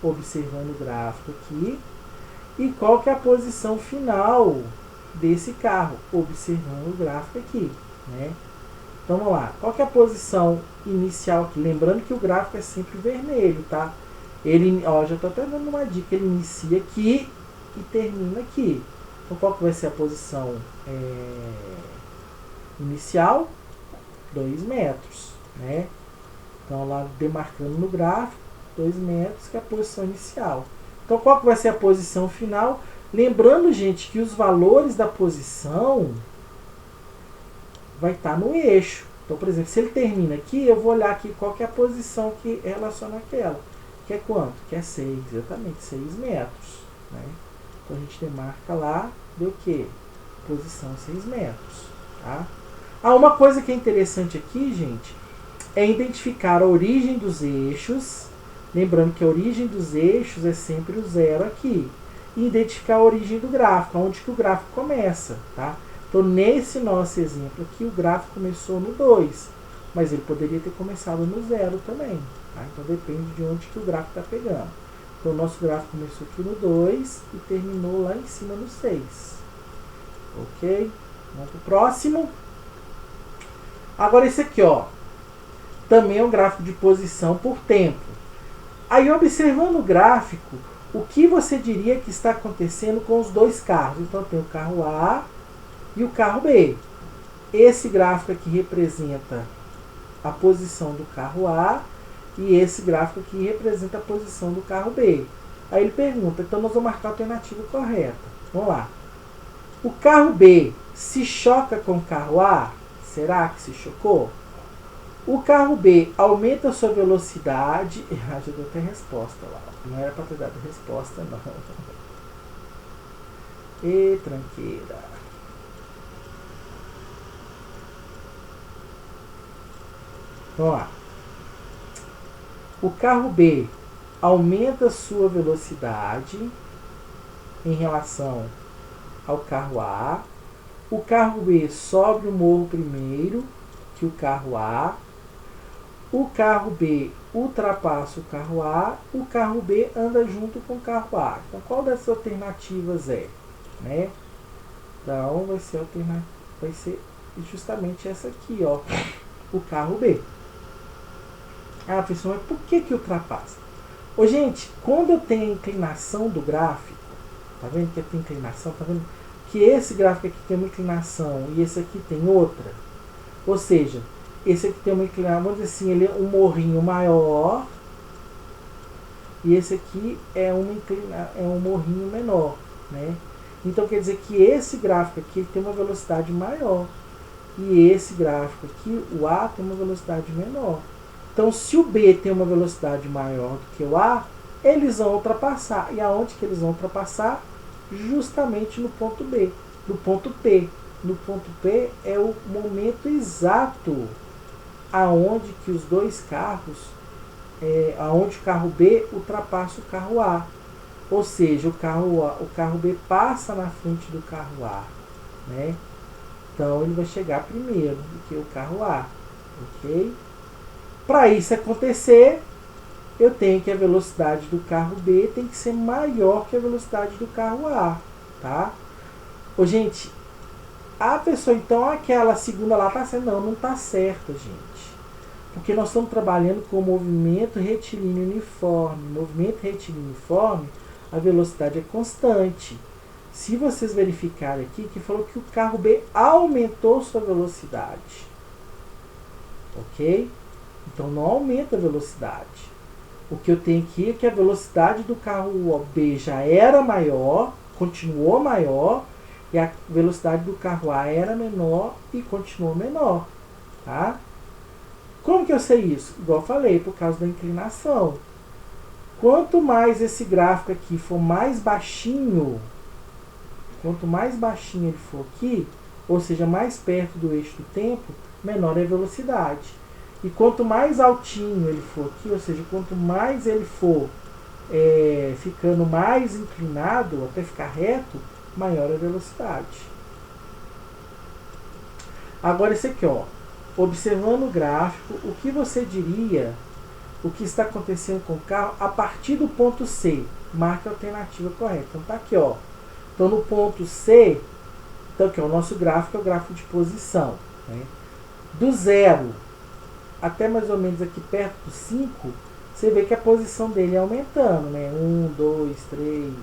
observando o gráfico aqui, e qual que é a posição final desse carro, observando o gráfico aqui, né? Então vamos lá, qual que é a posição inicial aqui? Lembrando que o gráfico é sempre vermelho, tá? Ele, ó, já estou até dando uma dica, ele inicia aqui e termina aqui. Então qual que vai ser a posição inicial? 2 metros, né? Então, lá demarcando no gráfico, 2 metros, que é a posição inicial. Então, qual que vai ser a posição final? Lembrando, gente, que os valores da posição vai estar no eixo. Então, por exemplo, se ele termina aqui, eu vou olhar aqui qual que é a posição que relaciona aquela. Que é quanto? Que é 6, exatamente, 6 metros. Né? Então, a gente demarca lá, deu o quê? Posição 6 metros. Tá? Uma coisa que é interessante aqui, gente, é identificar a origem dos eixos, lembrando que a origem dos eixos é sempre o 0 aqui, e identificar a origem do gráfico, onde que o gráfico começa, tá? Então, nesse nosso exemplo aqui, o gráfico começou no 2, mas ele poderia ter começado no 0 também, tá? Então, depende de onde que o gráfico está pegando. Então, o nosso gráfico começou aqui no 2 e terminou lá em cima no 6. Ok? Vamos para o próximo. Agora, esse aqui, ó. Também é um gráfico de posição por tempo. Aí, observando o gráfico, o que você diria que está acontecendo com os dois carros? Então, tem o carro A e o carro B. Esse gráfico aqui representa a posição do carro A e esse gráfico aqui representa a posição do carro B. Aí ele pergunta, então nós vamos marcar a alternativa correta. Vamos lá. O carro B se choca com o carro A? Será que se chocou? O carro B aumenta a sua velocidade. Já deu até resposta lá. Não era para ter dado resposta, não. E tranqueira. Vamos lá. O carro B aumenta sua velocidade em relação ao carro A. O carro B sobe o morro primeiro que o carro A. O carro B ultrapassa o carro A. O carro B anda junto com o carro A. Então, qual dessas alternativas é? Né? Então, vai ser justamente essa aqui, ó, o carro B. Ah, professor, mas por que ultrapassa? Ô, gente, quando eu tenho a inclinação do gráfico, tá vendo que tem inclinação? Tá vendo que esse gráfico aqui tem uma inclinação e esse aqui tem outra? Ou seja, esse aqui tem uma inclinação, vamos dizer assim, ele é um morrinho maior e esse aqui é um morrinho menor, né? Então quer dizer que esse gráfico aqui ele tem uma velocidade maior e esse gráfico aqui, o A, tem uma velocidade menor. Então, se o B tem uma velocidade maior do que o A, eles vão ultrapassar. E aonde que eles vão ultrapassar? Justamente no ponto B, no ponto P. No ponto P é o momento exato aonde que os dois carros, aonde o carro B ultrapassa o carro A. Ou seja, o carro B passa na frente do carro A, né? Então, ele vai chegar primeiro do que o carro A, ok? Para isso acontecer, eu tenho que a velocidade do carro B tem que ser maior que a velocidade do carro A, tá? Ô, gente, a pessoa, então, aquela segunda lá tá certa. Não tá certa, gente. Porque nós estamos trabalhando com movimento retilíneo uniforme. Movimento retilíneo uniforme, a velocidade é constante. Se vocês verificarem aqui, que falou que o carro B aumentou sua velocidade. Ok? Então não aumenta a velocidade. O que eu tenho aqui é que a velocidade do carro B já era maior, continuou maior, e a velocidade do carro A era menor e continuou menor. Tá? Como que eu sei isso? Igual eu falei, por causa da inclinação. Quanto mais esse gráfico aqui for mais baixinho, quanto mais baixinho ele for aqui, ou seja, mais perto do eixo do tempo, menor é a velocidade. E quanto mais altinho ele for aqui, ou seja, quanto mais ele for ficando mais inclinado, até ficar reto, maior a velocidade. Agora esse aqui, ó, observando o gráfico, o que você diria, o que está acontecendo com o carro a partir do ponto C? Marque a alternativa correta. Então tá aqui, ó. Então no ponto C, então aqui, ó, o nosso gráfico é o gráfico de posição, né? Do 0 até mais ou menos aqui perto do 5, você vê que a posição dele é aumentando, né? 1, 2, 3,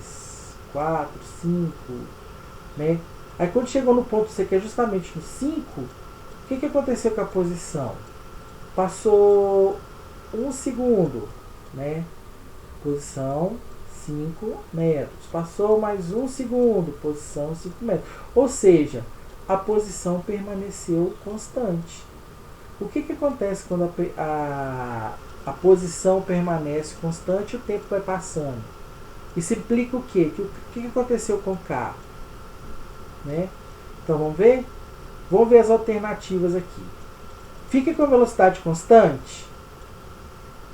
4, 5, né? Aí quando chegou no ponto C, que é justamente no 5, o que aconteceu com a posição? Passou 1 segundo, né? Posição 5 metros. Passou mais 1 segundo, posição 5 metros. Ou seja, a posição permaneceu constante. O que acontece quando a posição permanece constante e o tempo vai passando? Isso implica o quê? O que aconteceu com o carro? Né? Então vamos ver? Vamos ver as alternativas aqui. Fica com a velocidade constante?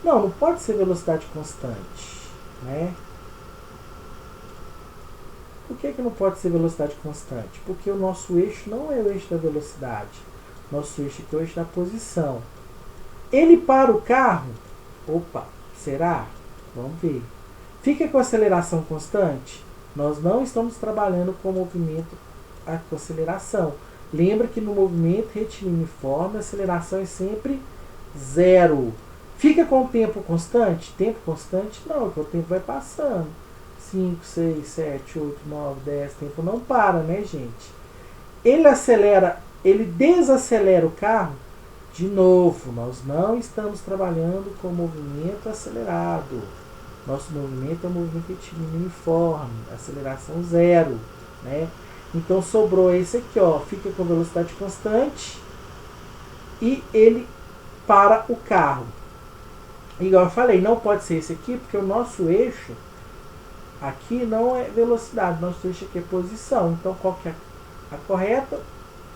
Não pode ser velocidade constante. Né? Por que não pode ser velocidade constante? Porque o nosso eixo não é o eixo da velocidade. Nosso eixo aqui é o eixo da posição. Ele para o carro? Opa, será? Vamos ver. Fica com aceleração constante? Nós não estamos trabalhando com movimento com aceleração. Lembra que no movimento retilíneo uniforme a aceleração é sempre 0. Fica com o tempo constante? Tempo constante? Não, porque o tempo vai passando. 5, 6, 7, 8, 9, 10, tempo não para, né, gente? Ele acelera, ele desacelera o carro? De novo, nós não estamos trabalhando com movimento acelerado. Nosso movimento é um movimento retilíneo uniforme, aceleração 0, né? Então sobrou esse aqui, ó, fica com velocidade constante e ele para o carro. Igual eu falei, não pode ser esse aqui, porque o nosso eixo aqui não é velocidade, nosso eixo aqui é posição. Então qual que é a correta?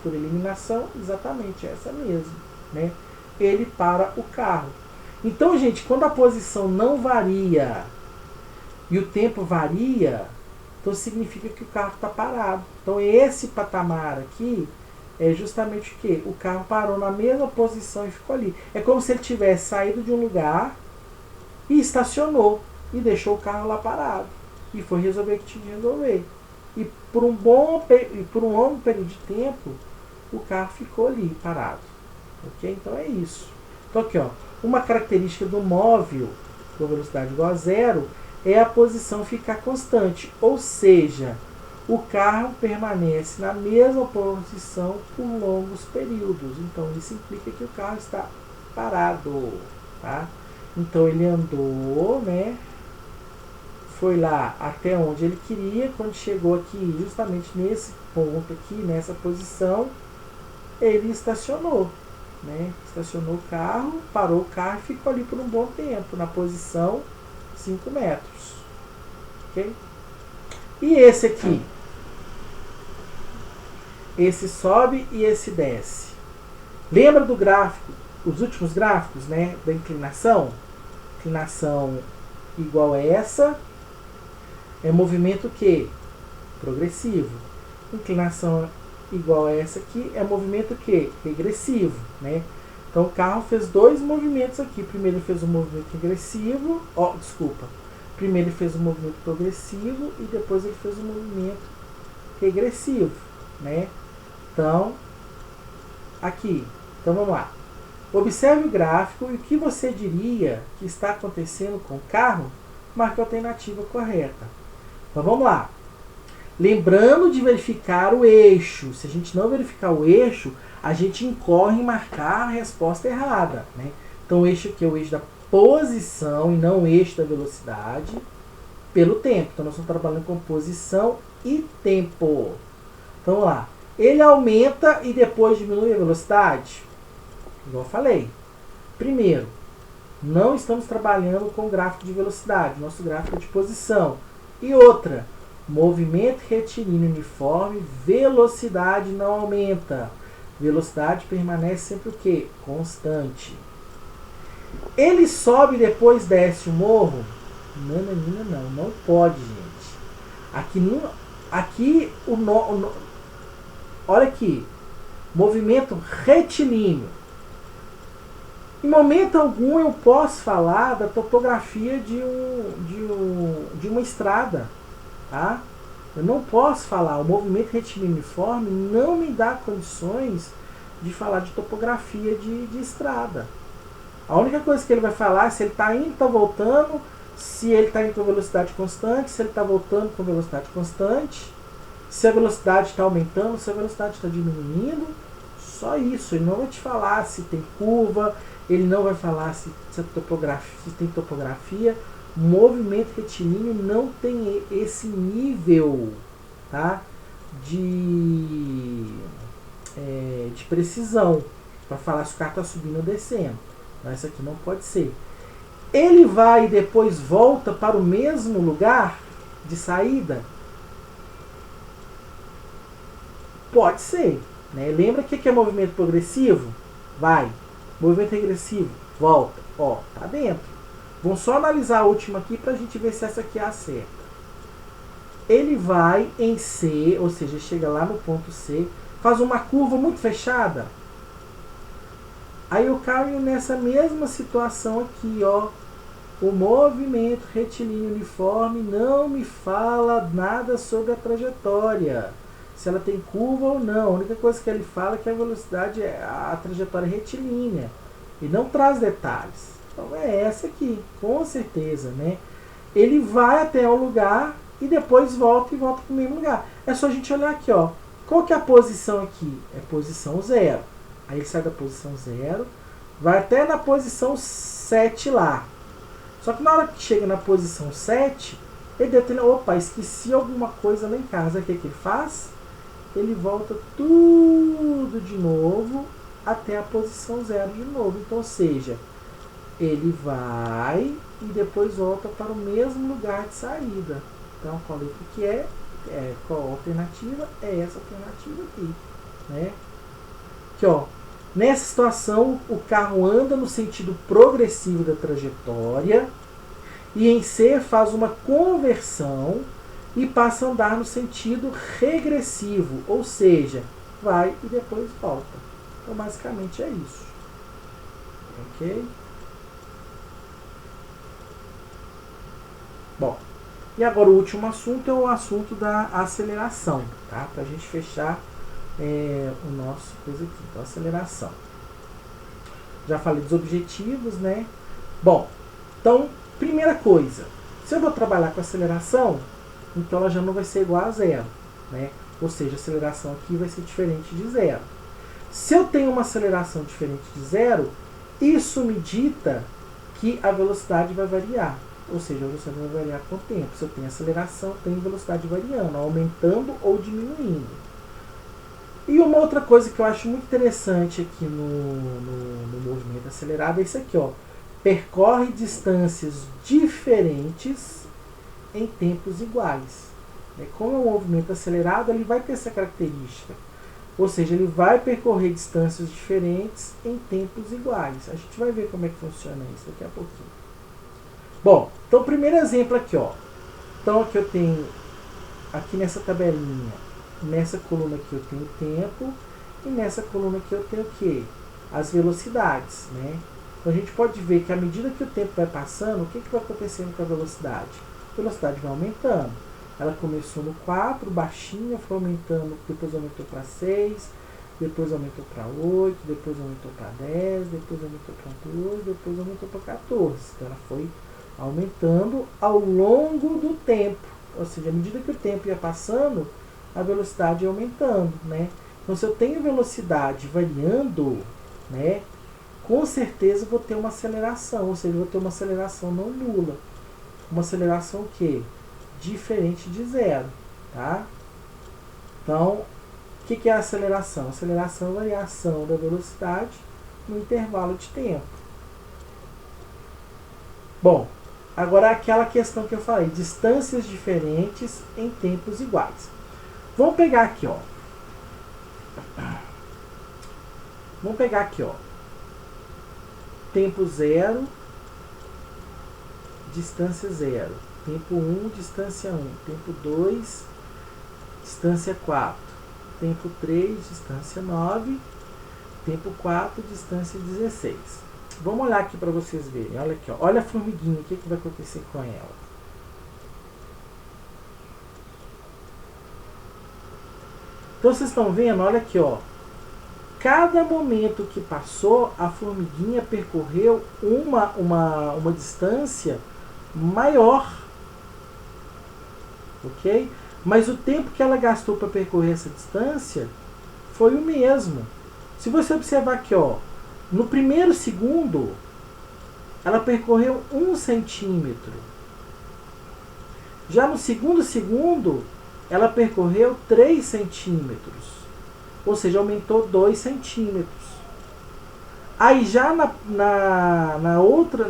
Por eliminação, exatamente essa mesmo, né? Ele para o carro. Então, gente, quando a posição não varia e o tempo varia, então significa que o carro está parado. Então, esse patamar aqui é justamente o quê? O carro parou na mesma posição e ficou ali. É como se ele tivesse saído de um lugar e estacionou e deixou o carro lá parado. E foi resolver o que tinha de resolver. E por um longo período de tempo, o carro ficou ali parado. Ok? Então é isso. Então aqui, ó, uma característica do móvel com velocidade igual a zero é a posição ficar constante. Ou seja, o carro permanece na mesma posição por longos períodos. Então isso implica que o carro está parado. Tá? Então ele andou, né? Foi lá até onde ele queria. Quando chegou aqui, justamente nesse ponto aqui, nessa posição, ele estacionou. Né? Estacionou o carro, parou o carro e ficou ali por um bom tempo, na posição 5 metros. Ok? E esse aqui? Esse sobe e esse desce. Lembra do gráfico, os últimos gráficos, né, da inclinação? Inclinação igual a essa é movimento que? Progressivo. Inclinação igual a essa aqui é movimento que? Regressivo. Né? Então o carro fez dois movimentos aqui. Primeiro ele fez um movimento regressivo. Primeiro ele fez um movimento progressivo e depois ele fez um movimento regressivo. Né? Então, aqui. Então vamos lá. Observe o gráfico e o que você diria que está acontecendo com o carro? Marque a alternativa correta. Então vamos lá. Lembrando de verificar o eixo. Se a gente não verificar o eixo, a gente incorre em marcar a resposta errada. Né? Então o eixo aqui é o eixo da posição e não o eixo da velocidade pelo tempo. Então nós estamos trabalhando com posição e tempo. Então vamos lá. Ele aumenta e depois diminui a velocidade? Igual eu falei. Primeiro, não estamos trabalhando com gráfico de velocidade. Nosso gráfico é de posição. E outra, movimento retilíneo uniforme, velocidade não aumenta. Velocidade permanece sempre o quê? Constante. Ele sobe e depois desce o morro? Não pode, gente. Olha aqui, movimento retilíneo. Em momento algum eu posso falar da topografia de uma estrada. Tá? Eu não posso falar, o movimento retilíneo uniforme não me dá condições de falar de topografia de estrada. A única coisa que ele vai falar é se ele está indo, está voltando, se ele está indo com velocidade constante, se ele está voltando com velocidade constante, se a velocidade está aumentando, se a velocidade está diminuindo. Só isso. Ele não vai te falar se tem curva, ele não vai falar se tem topografia. Movimento retilíneo não tem esse nível, tá, de precisão para falar se o carro está subindo ou descendo. Então, isso aqui não pode ser. Ele vai e depois volta para o mesmo lugar de saída? Pode ser. Né? Lembra o que é movimento progressivo? Vai. Movimento regressivo? Volta. Ó, tá dentro. Vamos só analisar a última aqui para a gente ver se essa aqui é a certa. Ele vai em C, ou seja, chega lá no ponto C, faz uma curva muito fechada. Aí eu caio nessa mesma situação aqui, ó. O movimento retilíneo uniforme não me fala nada sobre a trajetória. Se ela tem curva ou não. A única coisa que ele fala é que a velocidade é a trajetória retilínea. E não traz detalhes. Então é essa aqui, com certeza, né? Ele vai até o lugar e depois volta e volta para o mesmo lugar. É só a gente olhar aqui, ó. Qual que é a posição aqui? É posição 0. Aí ele sai da posição 0, vai até na posição 7 lá. Só que na hora que chega na posição 7, ele deve ter, opa, esqueci alguma coisa lá em casa. O que ele faz? Ele volta tudo de novo até a posição 0 de novo. Então, ou seja, ele vai e depois volta para o mesmo lugar de saída. Então, qual letra que é? Qual a alternativa? É essa alternativa aqui. Né? Aqui, ó. Nessa situação, o carro anda no sentido progressivo da trajetória e em C faz uma conversão e passa a andar no sentido regressivo, ou seja, vai e depois volta. Então, basicamente é isso. Ok? Bom, e agora o último assunto é o assunto da aceleração, tá? Para a gente fechar o nosso coisa aqui. Então, aceleração. Já falei dos objetivos, né? Bom, então, primeira coisa, se eu vou trabalhar com aceleração, então ela já não vai ser igual a zero, né? Ou seja, a aceleração aqui vai ser diferente de zero. Se eu tenho uma aceleração diferente de zero, isso me dita que a velocidade vai variar. Ou seja, a velocidade vai variar com o tempo. Se eu tenho aceleração, eu tenho velocidade variando, aumentando ou diminuindo. E uma outra coisa que eu acho muito interessante aqui no movimento acelerado é isso aqui, ó. Percorre distâncias diferentes em tempos iguais. Como é um movimento acelerado, ele vai ter essa característica. Ou seja, ele vai percorrer distâncias diferentes em tempos iguais. A gente vai ver como é que funciona isso daqui a pouquinho. Bom, então o primeiro exemplo aqui, ó. Então aqui eu tenho, aqui nessa tabelinha, nessa coluna aqui eu tenho o tempo e nessa coluna aqui eu tenho o quê? As velocidades, né? Então a gente pode ver que à medida que o tempo vai passando, o que vai acontecendo com a velocidade? A velocidade vai aumentando. Ela começou no 4, baixinha, foi aumentando, depois aumentou para 6, depois aumentou para 8, depois aumentou para 10, depois aumentou para 12, depois aumentou para 14. Então ela foi aumentando ao longo do tempo. Ou seja, à medida que o tempo ia passando, a velocidade ia aumentando, né? Então se eu tenho velocidade variando, né, com certeza vou ter uma aceleração, ou seja, vou ter uma aceleração não nula. Uma aceleração o quê? Diferente de zero, tá? Então, o que é a aceleração? A aceleração é a variação da velocidade no intervalo de tempo. Bom, agora aquela questão que eu falei, distâncias diferentes em tempos iguais. Vamos pegar aqui, ó. Vamos pegar aqui, ó. Tempo 0, distância 0. Tempo 1, distância 1. Tempo 2, distância 4. Tempo 3, distância 9. Tempo 4, distância 16. Vamos olhar aqui para vocês verem. Olha aqui, ó. Olha a formiguinha. O que vai acontecer com ela? Então vocês estão vendo? Olha aqui, ó. Cada momento que passou, a formiguinha percorreu uma distância maior. Ok? Mas o tempo que ela gastou para percorrer essa distância foi o mesmo. Se você observar aqui, ó, no primeiro segundo, ela percorreu 1 centímetro. Já no segundo segundo, ela percorreu 3 centímetros. Ou seja, aumentou 2 centímetros. Aí já no outro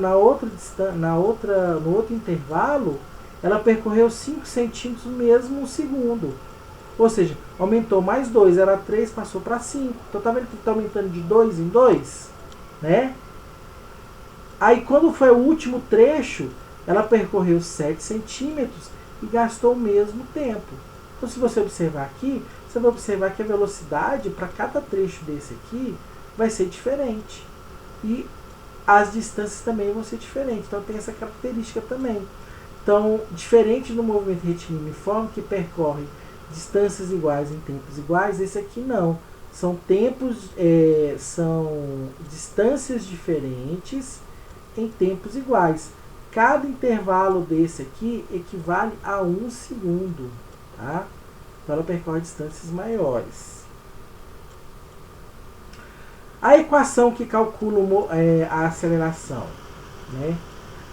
intervalo, ela percorreu 5 centímetros no mesmo segundo. Ou seja, aumentou mais 2, era 3, passou para 5. Então tá vendo que está aumentando de 2 em 2? Né? Aí quando foi o último trecho, ela percorreu 7 centímetros e gastou o mesmo tempo. Então se você observar aqui, você vai observar que a velocidade para cada trecho desse aqui vai ser diferente. E as distâncias também vão ser diferentes. Então tem essa característica também. Então, diferente do movimento retilíneo uniforme, que percorre distâncias iguais em tempos iguais, esse aqui não. São são distâncias diferentes em tempos iguais. Cada intervalo desse aqui equivale a 1 segundo. Tá? Então ela percorre distâncias maiores. A equação que calcula a aceleração, né?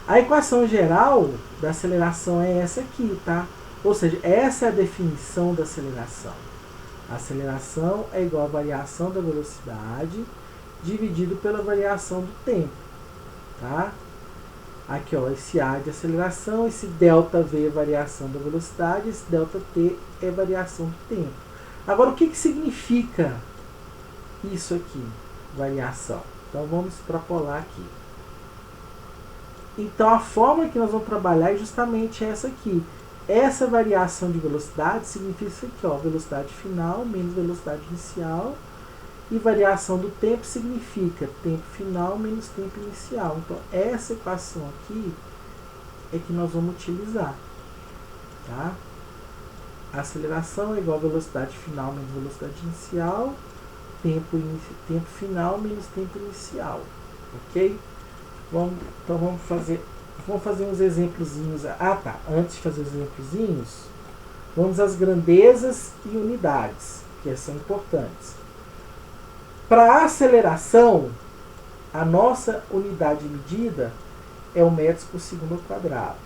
A equação geral da aceleração é essa aqui, tá? Ou seja, essa é a definição da aceleração. A aceleração é igual à variação da velocidade dividido pela variação do tempo, tá? Aqui, ó, esse A de aceleração, esse ΔV é variação da velocidade, esse ΔT é variação do tempo. Agora, o que significa isso aqui? variação. Então vamos extrapolar aqui. Então a fórmula que nós vamos trabalhar é justamente essa aqui. Essa variação de velocidade significa isso aqui, ó, velocidade final menos velocidade inicial. E variação do tempo significa tempo final menos tempo inicial. Então essa equação aqui é que nós vamos utilizar. Tá? A aceleração é igual a velocidade final menos velocidade inicial. Tempo final menos tempo inicial. Ok? Então vamos fazer uns exemplozinhos. Ah, tá. Antes de fazer os exemplozinhos, vamos às grandezas e unidades, que são importantes. Para a aceleração, a nossa unidade de medida é o metros por segundo ao quadrado.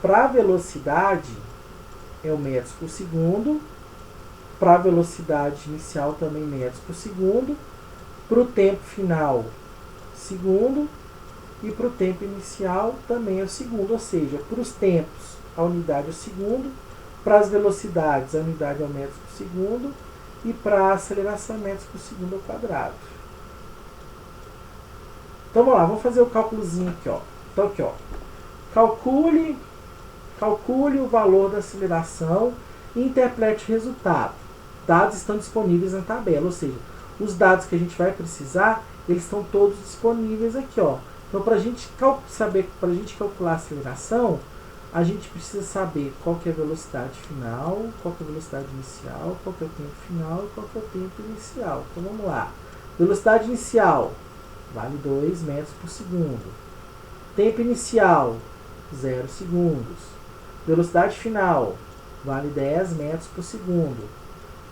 Para a velocidade, é o metros por segundo. Para a velocidade inicial, também metros por segundo. Para o tempo final, segundo. E para o tempo inicial, também é o segundo. Ou seja, para os tempos, a unidade é o segundo. Para as velocidades, a unidade é o metros por segundo. E para a aceleração, metros por segundo ao quadrado. Então vamos lá, vamos fazer o cálculozinho aqui, ó. Então aqui, ó. Calcule o valor da aceleração e interprete o resultado. Dados estão disponíveis na tabela, ou seja, os dados que a gente vai precisar, eles estão todos disponíveis aqui, ó. Então para a gente calcular a aceleração, a gente precisa saber qual que é a velocidade final, qual que é a velocidade inicial, qual que é o tempo final e qual que é o tempo inicial. Então vamos lá. Velocidade inicial vale 2 metros por segundo. Tempo inicial, 0 segundos. Velocidade final vale 10 metros por segundo.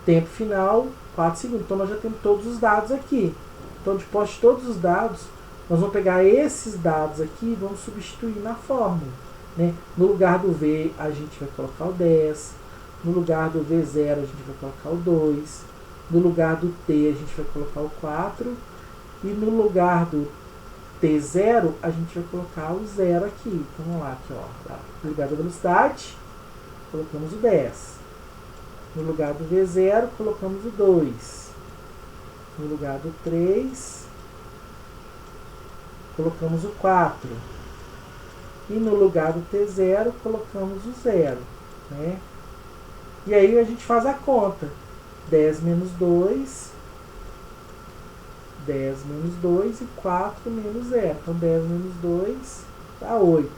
Tempo final, 4 segundos. Então nós já temos todos os dados aqui. Então depois de todos os dados, nós vamos pegar esses dados aqui e vamos substituir na fórmula. Né? No lugar do V, a gente vai colocar o 10. No lugar do V0, a gente vai colocar o 2. No lugar do T, a gente vai colocar o 4. E no lugar do T0, a gente vai colocar o 0 aqui. Então vamos lá, aqui, ó. No lugar da velocidade, colocamos o 10. No lugar do V0, colocamos o 2. No lugar do 3, colocamos o 4. E no lugar do T0, colocamos o 0. Né? E aí a gente faz a conta. 10 menos 2, 10 menos 2 e 4 menos 0. Então 10 menos 2 dá 8.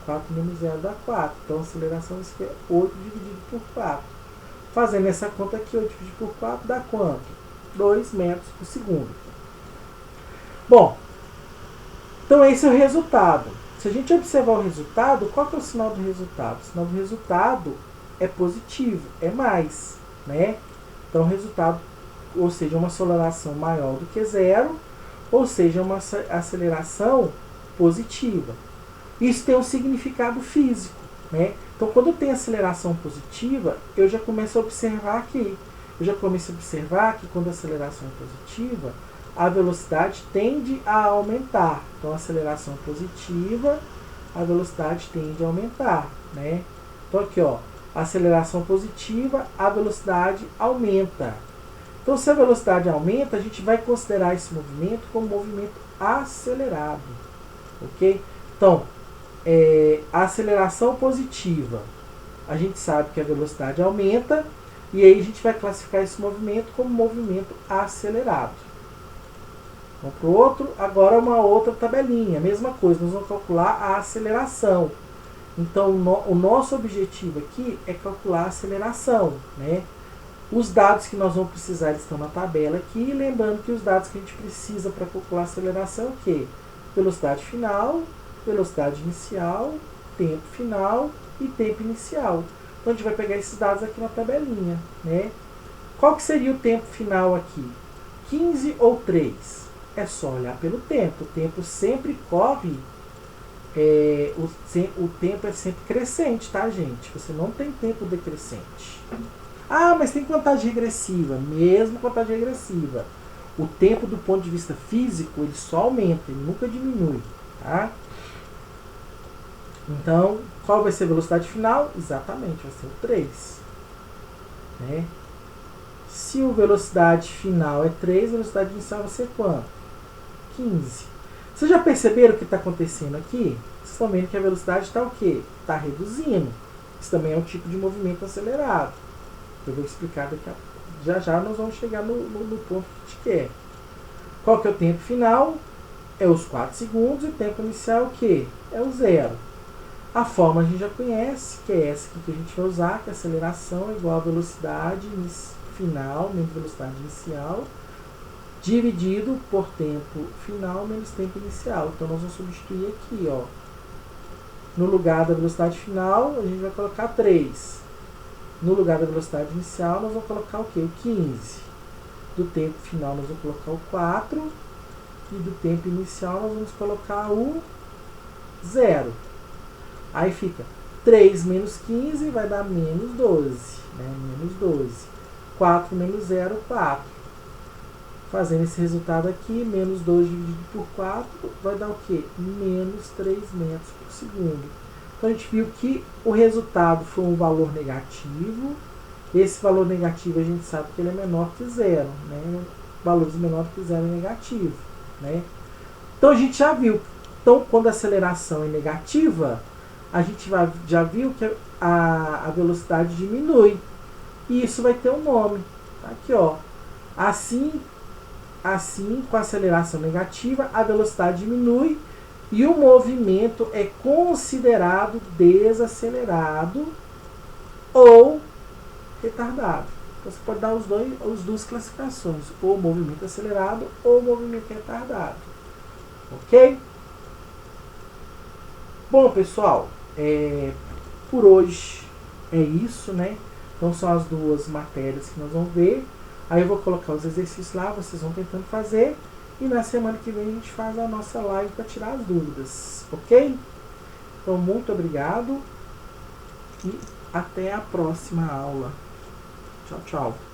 4 menos 0 dá 4. Então a aceleração é 8 dividido por 4. Fazendo essa conta aqui, 8 dividido por 4 dá quanto? 2 metros por segundo. Bom, então esse é o resultado. Se a gente observar o resultado, qual que é o sinal do resultado? O sinal do resultado é positivo, é mais. Né? Então o resultado, ou seja, uma aceleração maior do que 0, ou seja, uma aceleração positiva. Isso tem um significado físico. Né? Então quando tem aceleração positiva, eu já começo a observar aqui. Eu já começo a observar que quando a aceleração é positiva, a velocidade tende a aumentar. Então, a aceleração positiva, a velocidade tende a aumentar. Né? Então, aqui, ó, aceleração positiva, a velocidade aumenta. Então, se a velocidade aumenta, a gente vai considerar esse movimento como movimento acelerado. Ok? Então, a aceleração positiva, a gente sabe que a velocidade aumenta, e aí a gente vai classificar esse movimento como movimento acelerado. Vamos para o outro. Agora uma outra tabelinha. Mesma coisa, nós vamos calcular a aceleração. Então, o nosso objetivo aqui é calcular a aceleração. Né? Os dados que nós vamos precisar estão na tabela aqui. Lembrando que os dados que a gente precisa para calcular a aceleração é o quê? Velocidade final, velocidade inicial, tempo final e tempo inicial. Então, a gente vai pegar esses dados aqui na tabelinha. Né? Qual que seria o tempo final aqui? 15 ou 3? É só olhar pelo tempo. O tempo sempre corre, o tempo é sempre crescente, tá, gente? Você não tem tempo decrescente. Ah, mas tem contagem regressiva. Mesmo contagem regressiva. O tempo, do ponto de vista físico, ele só aumenta, ele nunca diminui, tá? Então, qual vai ser a velocidade final? Exatamente, vai ser o 3. Né? Se a velocidade final é 3, a velocidade inicial vai ser quanto? 15. Vocês já perceberam o que está acontecendo aqui? Vocês estão vendo que a velocidade está o quê? Está reduzindo. Isso também é um tipo de movimento acelerado. Eu vou explicar daqui a pouco. Já nós vamos chegar no ponto que a gente quer. Qual que é o tempo final? É os 4 segundos. E o tempo inicial é o quê? É o 0. A forma a gente já conhece, que é essa aqui que a gente vai usar, que é a aceleração é igual a velocidade final menos velocidade inicial, dividido por tempo final menos tempo inicial. Então, nós vamos substituir aqui, ó. No lugar da velocidade final, a gente vai colocar 3. No lugar da velocidade inicial, nós vamos colocar o quê? O 15. Do tempo final, nós vamos colocar o 4. E do tempo inicial, nós vamos colocar o 0. Aí fica 3 menos 15 vai dar menos 12. Né? Menos 12. 4 menos 0, 4. Fazendo esse resultado aqui, menos 12 dividido por 4, vai dar o quê? Menos 3 metros por segundo. Então, a gente viu que o resultado foi um valor negativo. Esse valor negativo, a gente sabe que ele é menor que 0. Né? Valores menores que 0 é negativo. Né? Então, a gente já viu. Então, quando a aceleração é negativa, a gente já viu que a velocidade diminui. E isso vai ter um nome. Tá aqui, ó. Assim, com a aceleração negativa, a velocidade diminui e o movimento é considerado desacelerado ou retardado. Então, você pode dar as duas classificações, ou movimento acelerado ou movimento retardado. Ok? Bom, pessoal, por hoje é isso, né? Então, são as duas matérias que nós vamos ver. Aí eu vou colocar os exercícios lá, vocês vão tentando fazer. E na semana que vem a gente faz a nossa live para tirar as dúvidas, ok? Então, muito obrigado e até a próxima aula. Tchau, tchau.